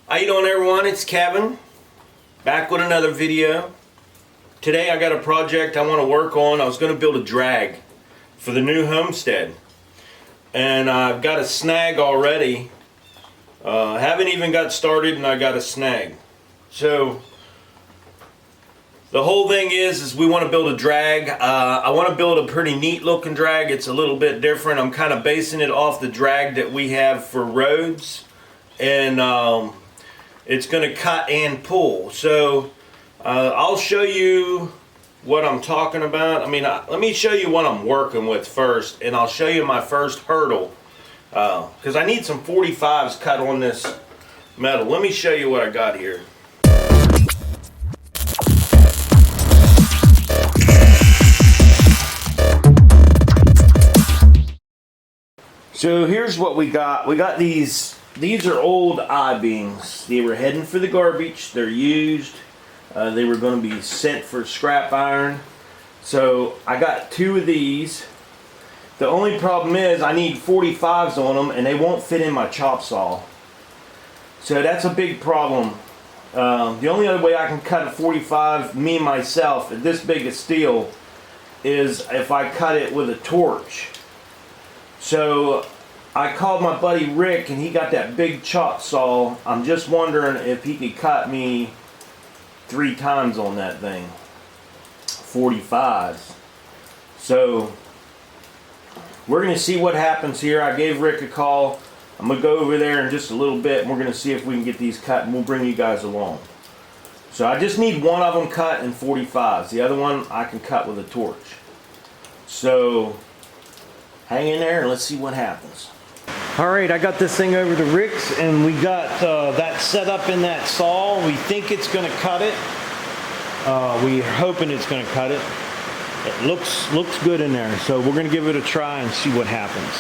How you doing, everyone? It's Kevin, back with another video. Today I got a project I want to work on. I was going to build a drag for the new homestead, and I've got a snag already. Haven't even got started and I got a snag. So the whole thing is we want to build a drag. I want to build a pretty neat looking drag. It's a little bit different. I'm kind of basing it off the drag that we have for roads, and it's going to cut and pull. So I'll show you what I'm talking about. I mean, let me show you what I'm working with first, and I'll show you my first hurdle, because I need some 45s cut on this metal. Let me show you what I got here. So here's what we got. We got these are old I-beams. They were heading for the garbage. They're used. They were going to be sent for scrap iron. So I got two of these. The only problem is I need 45s on them, and they won't fit in my chop saw. So that's a big problem. The only other way I can cut a 45, me myself, at this big of steel, is if I cut it with a torch. So I called my buddy Rick, and he got that big chop saw. I'm just wondering if he could cut me 3 times on that thing, 45s. So we're going to see what happens here. I gave Rick a call. I'm going to go over there in just a little bit, and we're going to see if we can get these cut, and we'll bring you guys along. So I just need one of them cut in 45s. The other one I can cut with a torch. So hang in there and let's see what happens. Alright, I got this thing over to Rick's, and we got that set up in that saw. We think it's going to cut it. We're hoping it's going to cut it. It looks good in there, so we're going to give it a try and see what happens.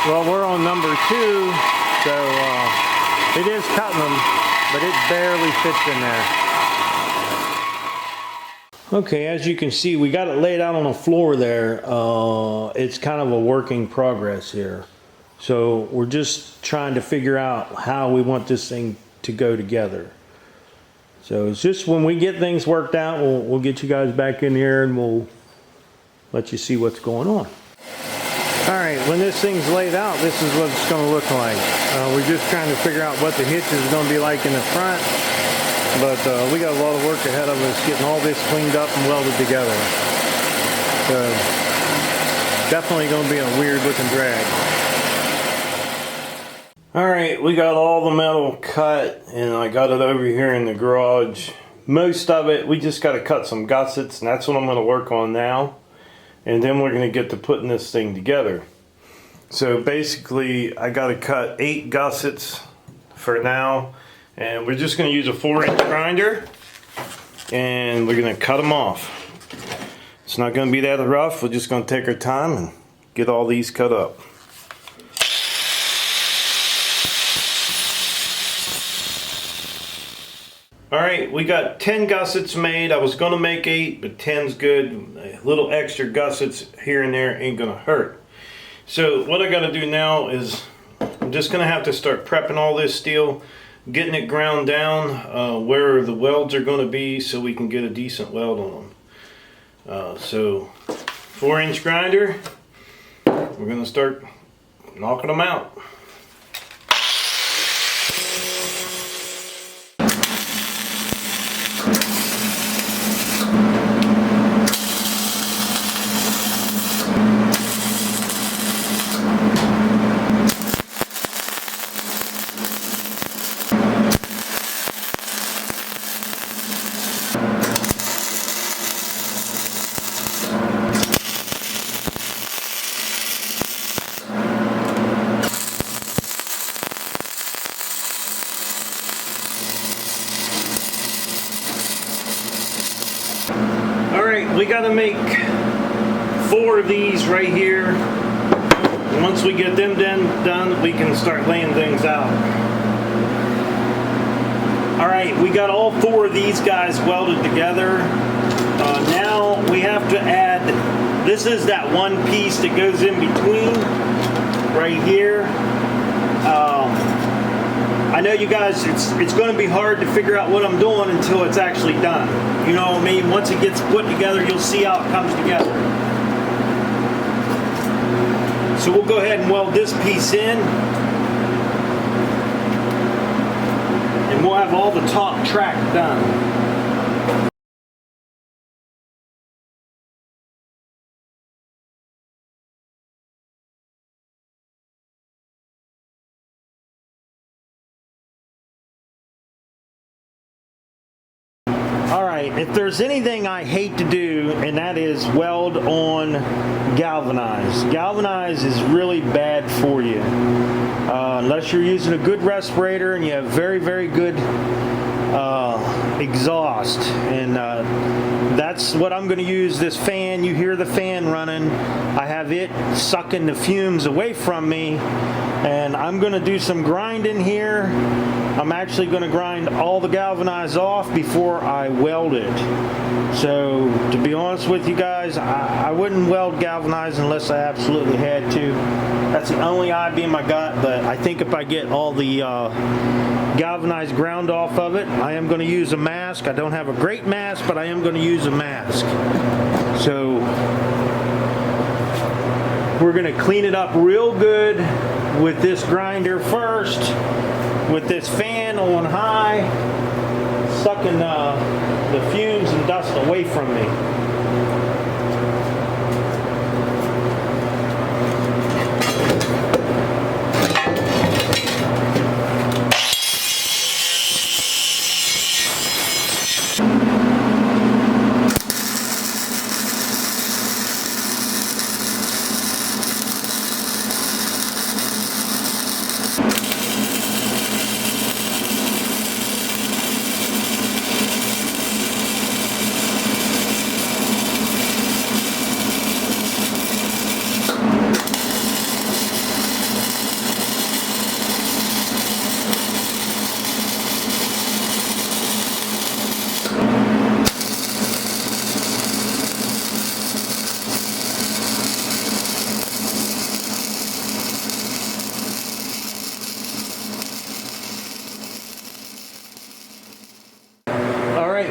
Well, we're on number 2, so it is cutting them, but it barely fits in there. Okay, as you can see, we got it laid out on the floor there. It's kind of a working progress here. So we're just trying to figure out how we want this thing to go together. So it's just when we get things worked out, we'll get you guys back in here and we'll let you see what's going on. Alright, when this thing's laid out, this is what it's going to look like. We're just trying to figure out what the hitch is going to be like in the front. But we got a lot of work ahead of us getting all this cleaned up and welded together. So definitely going to be a weird looking drag. Alright, we got all the metal cut, and I got it over here in the garage. Most of it, we just got to cut some gussets, and that's what I'm going to work on now. And then we're going to get to putting this thing together. So basically, I got to cut 8 gussets for now. And we're just going to use a 4-inch grinder, and we're going to cut them off. It's not going to be that rough. We're just going to take our time and get all these cut up. Alright, we got 10 gussets made. I was going to make 8, but 10's good. A little extra gussets here and there ain't going to hurt. So what I got to do now is I'm just going to have to start prepping all this steel, getting it ground down where the welds are going to be so we can get a decent weld on them. So 4-inch grinder, we're going to start knocking them out. We got to make 4 of these right here. And once we get them done, we can start laying things out. Alright, we got all 4 of these guys welded together. Now we have to add This is that one piece that goes in between right here. I know you guys, it's going to be hard to figure out what I'm doing until it's actually done. You know what I mean? Once it gets put together, you'll see how it comes together. So we'll go ahead and weld this piece in. And we'll have all the top track done. Alright, if there's anything I hate to do, and that is weld on galvanized. Galvanized is really bad for you. Unless you're using a good respirator and you have very, very good exhaust. And that's what I'm going to use. This fan, you hear the fan running. I have it sucking the fumes away from me. And I'm going to do some grinding here. I'm actually going to grind all the galvanized off before I weld it. So, to be honest with you guys, I wouldn't weld galvanized unless I absolutely had to. That's the only idea in my gut, but I think if I get all the galvanized ground off of it, I am going to use a mask. I don't have a great mask, but I am going to use a mask. So, we're going to clean it up real good with this grinder first, with this fan on high, sucking the fumes and dust away from me.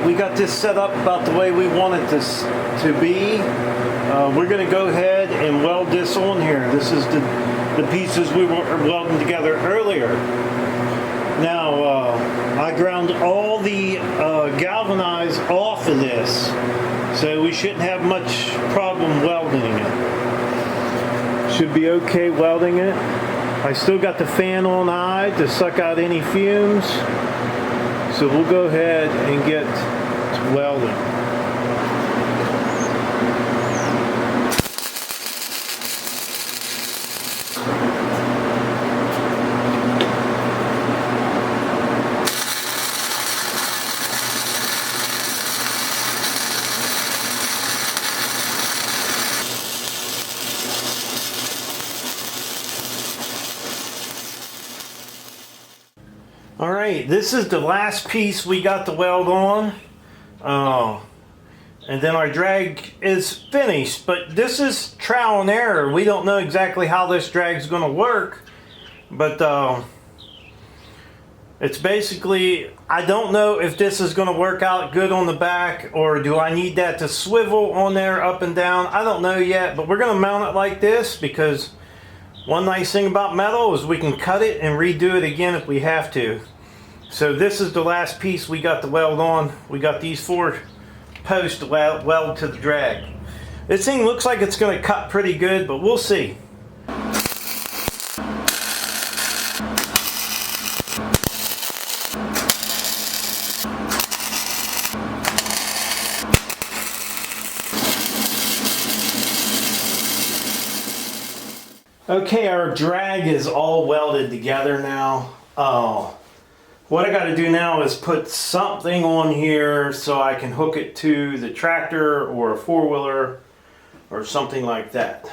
We got this set up about the way we wanted this to be. We're going to go ahead and weld this on here. This is the pieces we were welding together earlier. Now, I ground all the galvanized off of this, so we shouldn't have much problem welding it. Should be okay welding it. I still got the fan on high to suck out any fumes. So we'll go ahead and get to welding. Alright, this is the last piece we got to weld on. And then our drag is finished. But this is trial and error. We don't know exactly how this drag is going to work. But it's basically, I don't know if this is going to work out good on the back, or do I need that to swivel on there up and down. I don't know yet, but we're going to mount it like this because one nice thing about metal is we can cut it and redo it again if we have to. So this is the last piece we got to weld on. We got these 4 posts to weld to the drag. This thing looks like it's going to cut pretty good, but we'll see. Okay, our drag is all welded together now. What I got to do now is put something on here so I can hook it to the tractor or a 4-wheeler or something like that.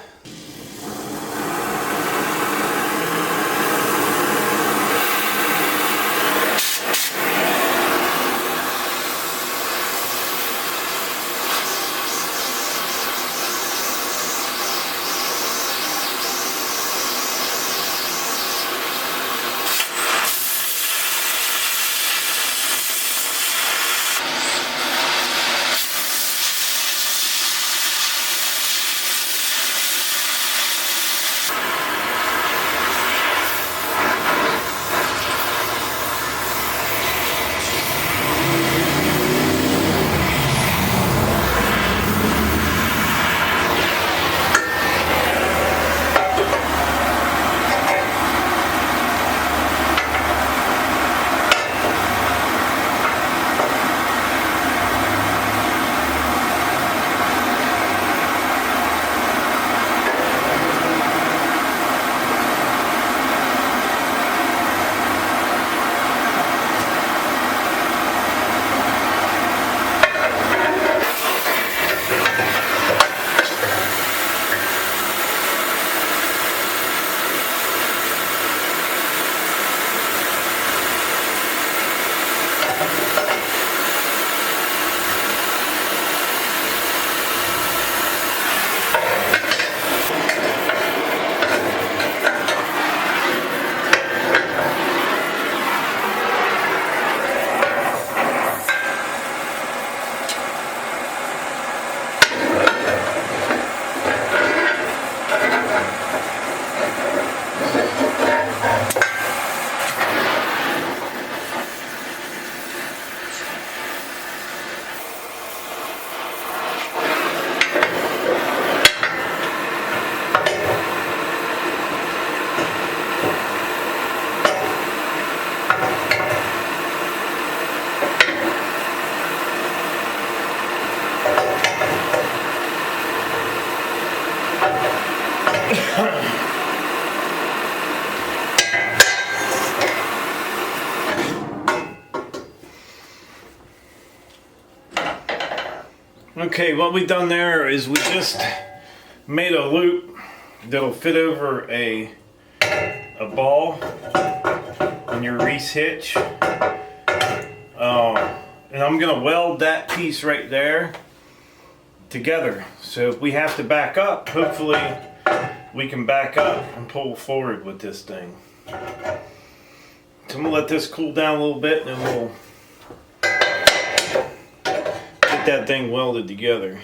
Okay, what we've done there is we just made a loop that'll fit over a ball on your Reese hitch. And I'm gonna weld that piece right there together. So if we have to back up, hopefully we can back up and pull forward with this thing. So I'm gonna let this cool down a little bit and then we'll get that thing welded together.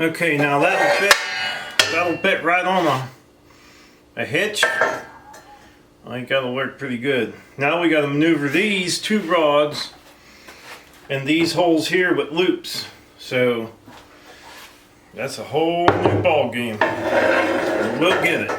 Okay, now that'll fit right on a hitch. I think that'll work pretty good. Now we got to maneuver these two rods and these holes here with loops. So that's a whole new ball game. We'll get it.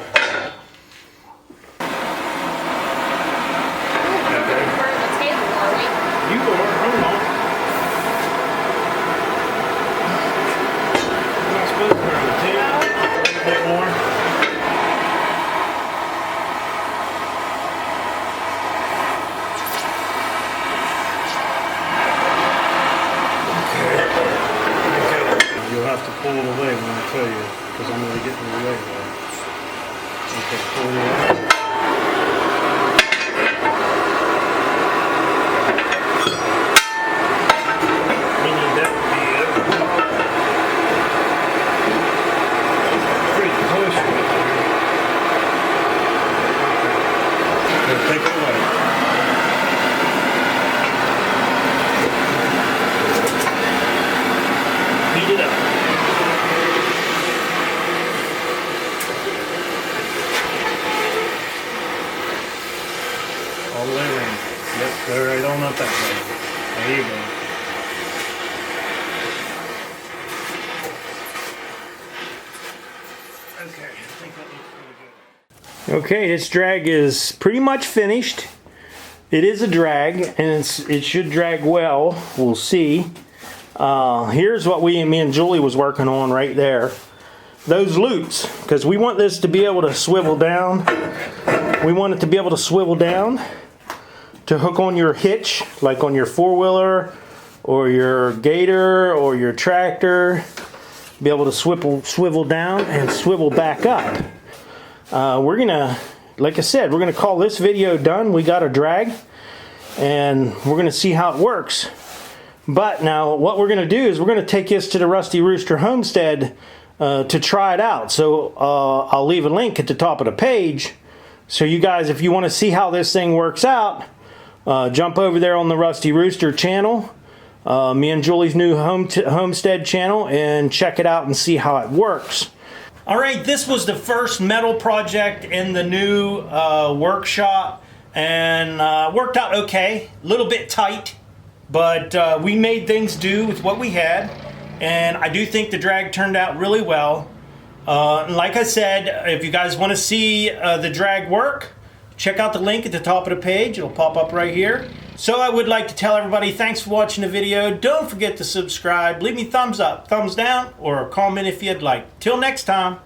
Pull it away when I tell you, because I'm going to get in the way there. Okay, pull it away. We need that to be pretty close right there. Okay, take it away. Heat it up. All the way around. Yep, go right on up that way. There you go. Okay, I think that looks pretty good. Okay, this drag is pretty much finished. It is a drag, and it should drag well. We'll see. Here's what me and Julie was working on right there. Those loops, because we want this to be able to swivel down. We want it to be able to swivel down to hook on your hitch, like on your four-wheeler or your gator or your tractor. Be able to swivel down and swivel back up. We're gonna, like I said, we're gonna call this video done. We got a drag and we're gonna see how it works. But now what we're gonna do is we're gonna take this to the Rusty Rooster Homestead to try it out. So I'll leave a link at the top of the page. So you guys, if you want to see how this thing works out, jump over there on the Rusty Rooster channel, me and Julie's new homestead channel, and check it out and see how it works. Alright, this was the first metal project in the new workshop, and worked out okay. A little bit tight, but we made things do with what we had, and I do think the drag turned out really well. Like I said, if you guys want to see the drag work, check out the link at the top of the page. It'll pop up right here. So I would like to tell everybody thanks for watching the video. Don't forget to subscribe. Leave me thumbs up, thumbs down, or a comment if you'd like. Till next time.